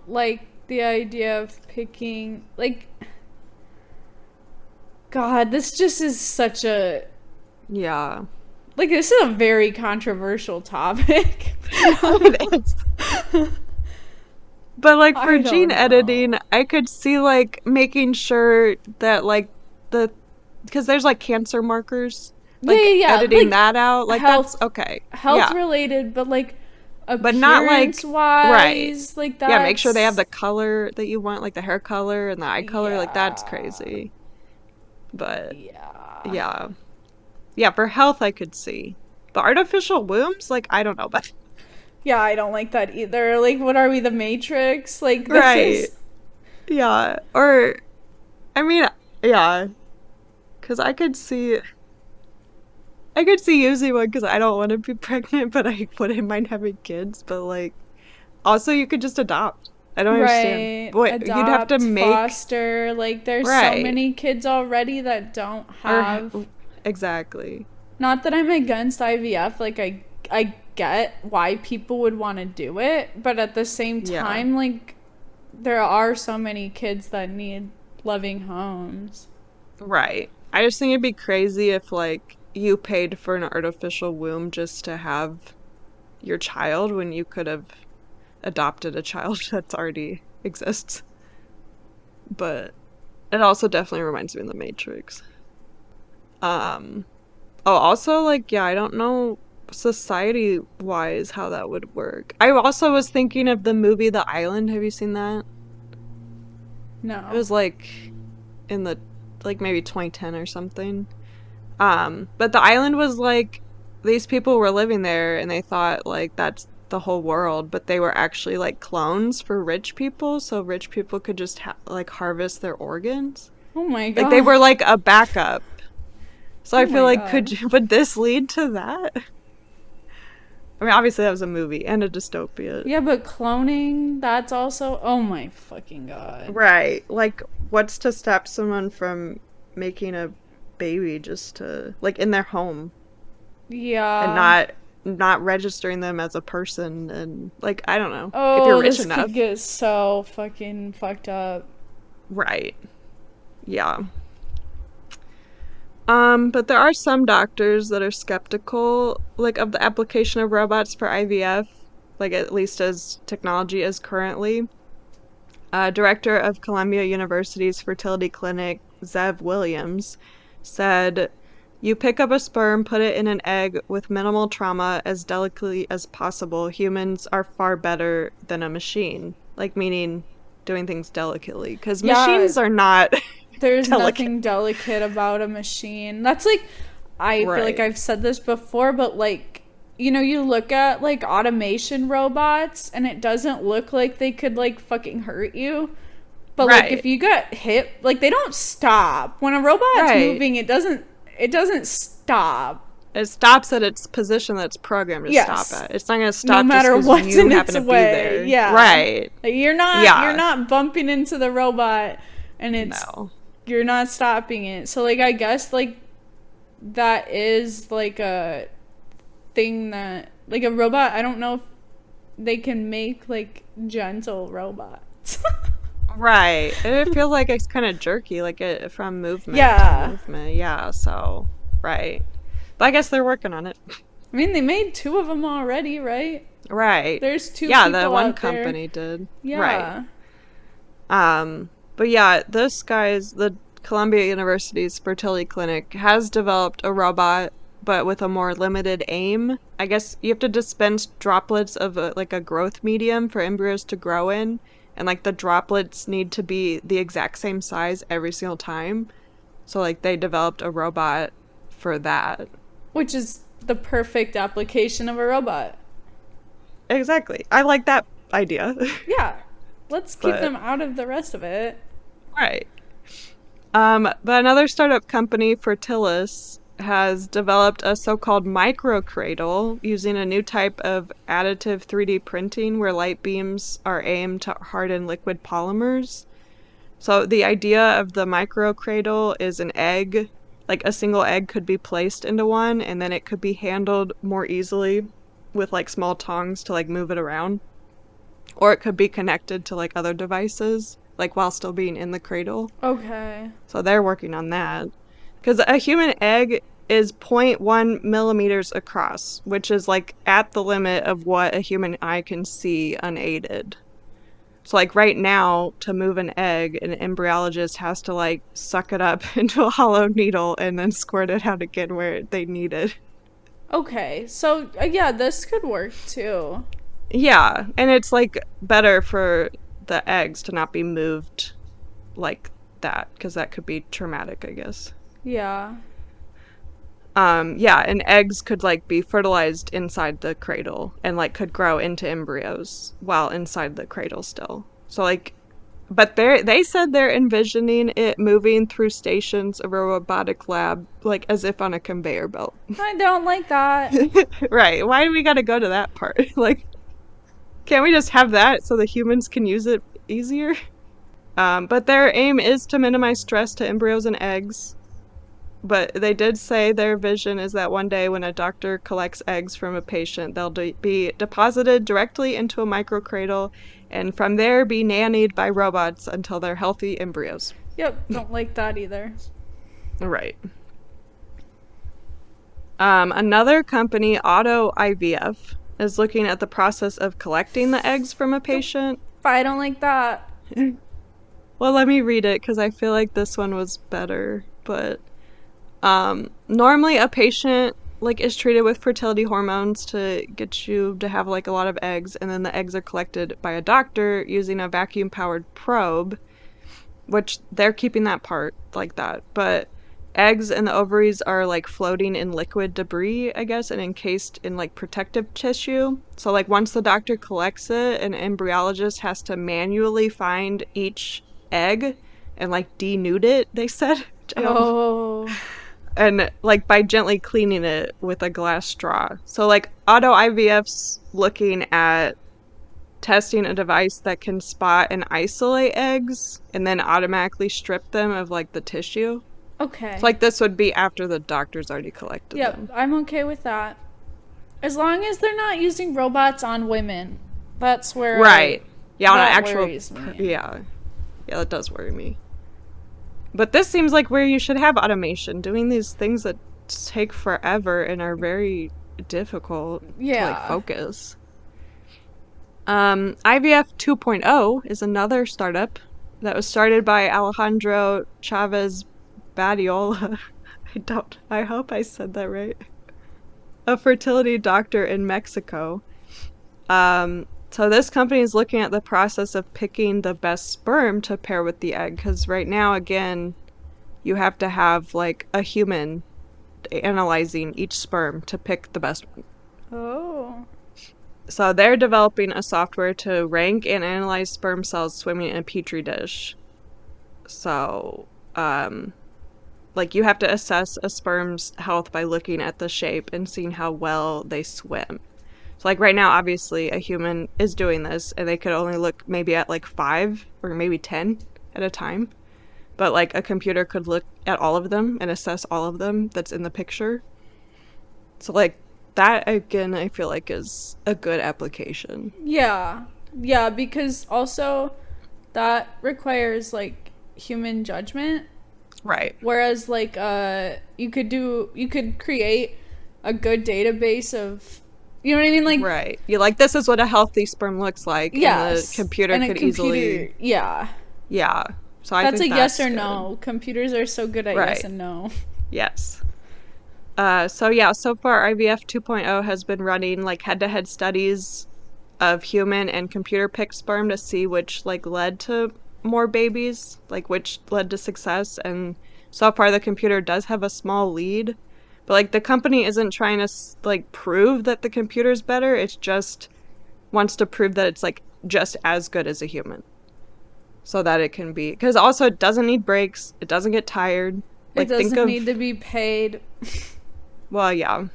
like the idea of picking, like, God, this just is such a, Yeah. like, this is a very controversial topic. It is. But like for I gene don't editing, know. I could see like making sure that like the because there's like cancer markers, Yeah, like yeah, yeah. editing Like that out, like that's health, okay. health Yeah. related, but like But not appearance like right. wise, like Yeah, make sure they have that's, the color that you want, like the hair color and the eye color, like that's yeah, crazy. But yeah. yeah. Yeah, for health I could see. But artificial wombs, like I don't know about Yeah, I don't like that either. Like, what are we, the Matrix? Like, this right. is. Yeah. Or I mean, yeah, because I could see using one because I don't want to be pregnant, but I wouldn't mind having kids. But like, also you could just adopt. I don't understand. Right. Boy, you'd have to Adopt, make foster. Like, there's so right many kids already that don't or have. exactly. Not that I'm against IVF. Like, I get why people would want to do it. But at the same Yeah, time, like, there are so many kids that need loving homes. right. I just think it'd be crazy if like you paid for an artificial womb just to have your child when you could have adopted a child that's already exists. But it also definitely reminds me of the Matrix. Um, Oh, also, like, yeah, I don't know society wise how that would work. I also was thinking of the movie The Island. Have you seen that? It No. was like in the like maybe 2010 or something. But the island was like these people were living there and they thought like that's the whole world, but they were actually like clones for rich people, so rich people could just like harvest their organs. Oh my Like they god. were like a backup. So Oh I feel my like god. would this lead to that? I mean, obviously that was a movie and a dystopia. Yeah, but cloning, that's also. Oh my fucking god. Right. Like, what's to stop someone from making a baby just to, like, in their home and Yeah. not registering them as a person and, like, I don't know. If you're Oh, rich this could enough. get so fucking fucked up. Right. Yeah. But there are some doctors that are skeptical, like, of the application of robots for IVF, like, at least as technology is currently. Director of Columbia University's fertility clinic, Zev Williams, said, "You pick up a sperm, put it in an egg with minimal trauma as delicately as possible. Humans are far better than a machine." Like, meaning doing things delicately. Because Yeah, machines are not there's delicate. nothing delicate about a machine. That's like, I feel like Right. I've said this before, but like, you look at like automation robots and it doesn't look like they could like fucking hurt you. But like if Right. you got hit, like they don't stop. When a robot's Right. moving, it doesn't stop. It stops at its position that's programmed to stop Yes. at. It's not going to No stop just matter because what's you in happen its to be way. there. Yeah. Right. Like, you're Yeah. not bumping into the robot and No. you're not stopping it. So like I guess like that is like a thing that like a robot, I don't know if they can make like gentle robots. Right. And it feels like it's kind of jerky, like it from movement to Yeah. movement. Yeah, so right. But I guess they're working on it. I mean, they made two of them already, right? Right. There's two Yeah, the people one out there. company did. Right. Yeah. But yeah, this guy's the Columbia University's fertility clinic has developed a robot, but with a more limited aim. I guess you have to dispense droplets of like a growth medium for embryos to grow in, and like the droplets need to be the exact same size every single time. So like they developed a robot for that. Which is the perfect application of a robot. Exactly. I like that idea. Yeah. Let's keep But them out of the rest of it. right. But another startup company, Fertilis, has developed a so-called microcradle using a new type of additive 3D printing where light beams are aimed to harden liquid polymers. So the idea of the microcradle is an egg, like a single egg could be placed into one and then it could be handled more easily with like small tongs to like move it around. or it could be connected to like other devices, like while still being in the cradle. Okay. So they're working on that. Because a human egg is 0.1 millimeters across, which is like at the limit of what a human eye can see unaided. So like right now, to move an egg, an embryologist has to like suck it up into a hollow needle and then squirt it out again where they need it. Okay. So, yeah, this could work too. Yeah, and it's like better for the eggs to not be moved like that, because that could be traumatic, I guess. Yeah. Yeah, and eggs could like be fertilized inside the cradle and like could grow into embryos while inside the cradle still. So like, but they said they're envisioning it moving through stations of a robotic lab like as if on a conveyor belt. I don't like that. Right. Why do we got to go to that part? Like, can't we just have that so the humans can use it easier? But their aim is to minimize stress to embryos and eggs. But they did say their vision is that one day when a doctor collects eggs from a patient, they'll be deposited directly into a microcradle and from there be nannied by robots until they're healthy embryos. Yep, don't like that either. Right. Another company, Auto IVF, is looking at the process of collecting the eggs from a patient. I don't like that. Well, let me read it because I feel like this one was better, but... normally a patient like is treated with fertility hormones to get you to have like a lot of eggs, and then the eggs are collected by a doctor using a vacuum powered probe, which they're keeping that part like that. But eggs and the ovaries are like floating in liquid debris, I guess, and encased in like protective tissue. So like once the doctor collects it, an embryologist has to manually find each egg and like denude it, they said. Oh. And like by gently cleaning it with a glass straw. So like Auto IVF's looking at testing a device that can spot and isolate eggs and then automatically strip them of like the tissue. Okay. So like this would be after the doctor's already collected them. I'm okay with that. As long as they're not using robots on women. That's where right. Yeah, on an that actual worries me. Yeah, that does worry me. But this seems like where you should have automation, doing these things that take forever and are very difficult to like focus. IVF 2.0 is another startup that was started by Alejandro Chavez Badiola. I hope I said that right. A fertility doctor in Mexico. So this company is looking at the process of picking the best sperm to pair with the egg, because right now, again, you have to have like a human analyzing each sperm to pick the best one. Oh. So they're developing a software to rank and analyze sperm cells swimming in a petri dish. So, like you have to assess a sperm's health by looking at the shape and seeing how well they swim. So like right now, obviously, a human is doing this, and they could only look maybe at like 5 or maybe 10 at a time. But like a computer could look at all of them and assess all of them that's in the picture. So like that, again, I feel like is a good application. Yeah. Yeah, because also that requires like human judgment. Right. Whereas like you could create a good database of, you know what I mean? Like, right. You like, this is what a healthy sperm looks like. Yes. And the computer could easily. Yeah. Yeah. So that's think a that's yes or good. no. Computers are so good at yes and no. Yes. So far IVF 2.0 has been running like head-to-head studies of human and computer picked sperm to see which like led to more babies, like which led to success. And so far the computer does have a small lead. But, like, the company isn't trying to, like, prove that the computer's better. It's just wants to prove that it's, like, just as good as a human. So that it can be... Because also it doesn't need breaks. It doesn't get tired. Like, it doesn't need to be paid. Well, yeah.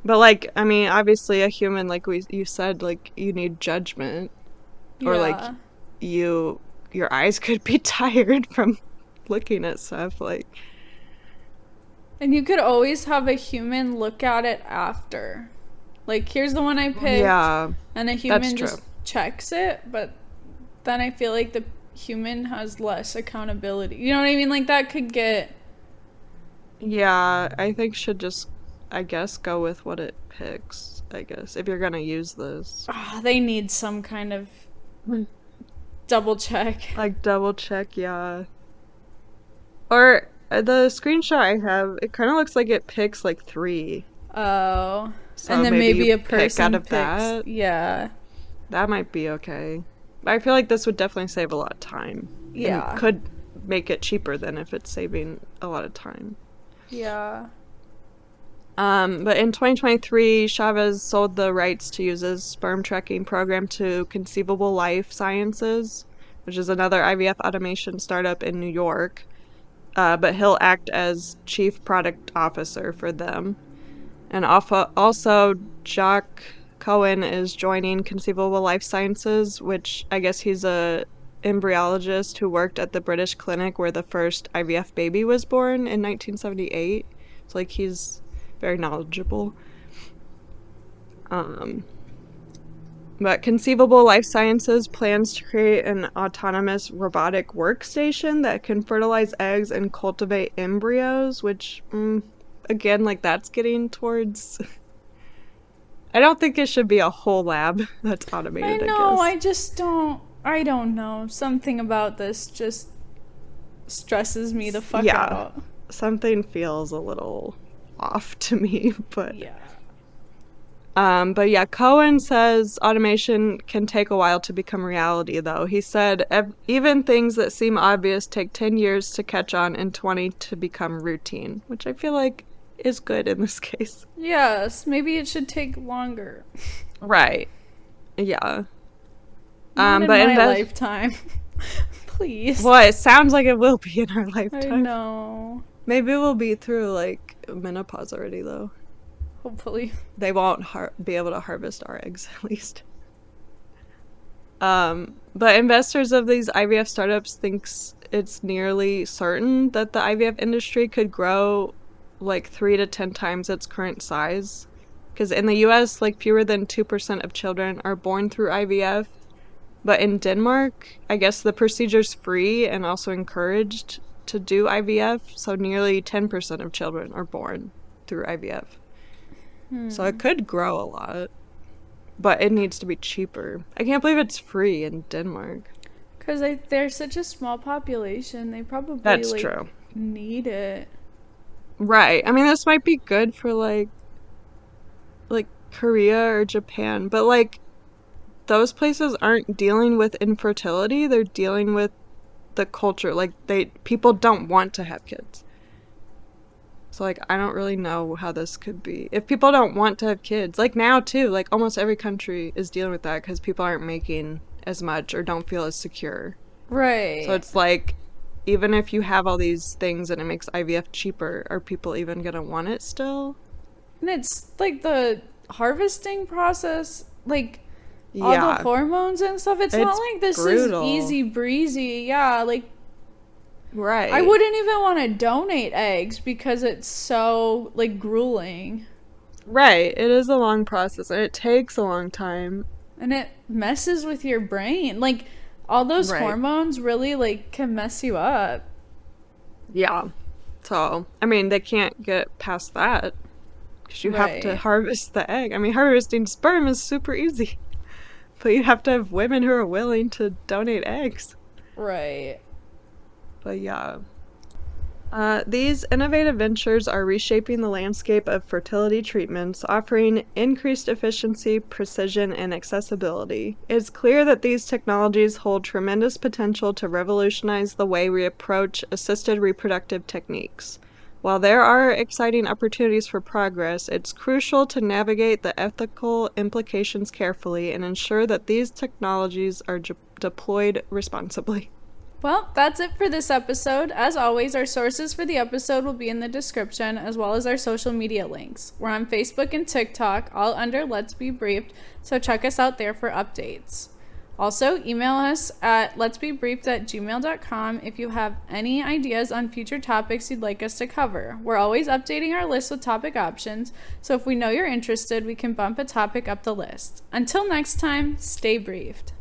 But, like, I mean, obviously a human, like you said, like, you need judgment. Or, like, your eyes could be tired from looking at stuff, like... And you could always have a human look at it after. Like, here's the one I picked. Yeah, and a human just checks it, but then I feel like the human has less accountability. You know what I mean? Like that could get Yeah, I think should just, I guess, go with what it picks, I guess, if you're gonna use this. they need some kind of double check. Like double check, yeah. Or the screenshot I have, it kind of looks like it picks like 3. Oh. So And then maybe you a person out of picks. that. Yeah. That might be okay. But I feel like this would definitely save a lot of time. Yeah. And could make it cheaper than if it's saving a lot of time. Yeah. But in 2023, Chavez sold the rights to use his sperm tracking program to Conceivable Life Sciences, which is another IVF automation startup in New York. But he'll act as chief product officer for them. And also, Jock Cohen is joining Conceivable Life Sciences, which I guess he's a embryologist who worked at the British clinic where the first IVF baby was born in 1978. So, like, he's very knowledgeable. But Conceivable Life Sciences plans to create an autonomous robotic workstation that can fertilize eggs and cultivate embryos, which, again, like, that's getting towards... I don't think it should be a whole lab that's automated, I know, I guess. I don't know. Something about this just stresses me the fuck Yeah, out. something feels a little off to me, but... Yeah. But yeah, Cohen says automation can take a while to become reality, though. He said even things that seem obvious take 10 years to catch on and 20 to become routine, which I feel like is good in this case. Yes, maybe it should take longer. Right. Yeah. Not in but my lifetime. Please. Well, it sounds like it will be in our lifetime. I know. Maybe we'll be through, like, menopause already, though. Hopefully. They won't be able to harvest our eggs, at least. But investors of these IVF startups thinks it's nearly certain that the IVF industry could grow like 3 to 10 times its current size. Because in the US, like, fewer than 2% of children are born through IVF. But in Denmark, I guess the procedure's free and also encouraged to do IVF. So nearly 10% of children are born through IVF. So it could grow a lot, but it needs to be cheaper. I can't believe it's free in Denmark. Because they're such a small population. They probably, That's like, true. need it. Right. I mean, this might be good for, like Korea or Japan, but, like, those places aren't dealing with infertility. They're dealing with the culture. Like, people don't want to have kids. So, like, I don't really know how this could be. If people don't want to have kids, like now, too, like, almost every country is dealing with that because people aren't making as much or don't feel as secure. Right. So it's like, even if you have all these things and it makes IVF cheaper, are people even going to want it still? And it's, like, the harvesting process, like, all Yeah. the hormones and stuff. It's not like this brutal. is easy breezy. Yeah, like, Right. I wouldn't even want to donate eggs because it's so, like, grueling. Right. It is a long process and it takes a long time. And it messes with your brain. Like, all those Right. hormones really, like, can mess you up. Yeah. So, I mean, they can't get past that because you have to Right. harvest the egg. I mean, harvesting sperm is super easy, but you have to have women who are willing to donate eggs. Right. But yeah. These innovative ventures are reshaping the landscape of fertility treatments, offering increased efficiency, precision, and accessibility. It's clear that these technologies hold tremendous potential to revolutionize the way we approach assisted reproductive techniques. While there are exciting opportunities for progress, it's crucial to navigate the ethical implications carefully and ensure that these technologies are deployed responsibly. Well, that's it for this episode. As always, our sources for the episode will be in the description, as well as our social media links. We're on Facebook and TikTok, all under Let's Be Briefed, so check us out there for updates. Also, email us at letsbebriefed@gmail.com if you have any ideas on future topics you'd like us to cover. We're always updating our list with topic options, so if we know you're interested, we can bump a topic up the list. Until next time, stay briefed.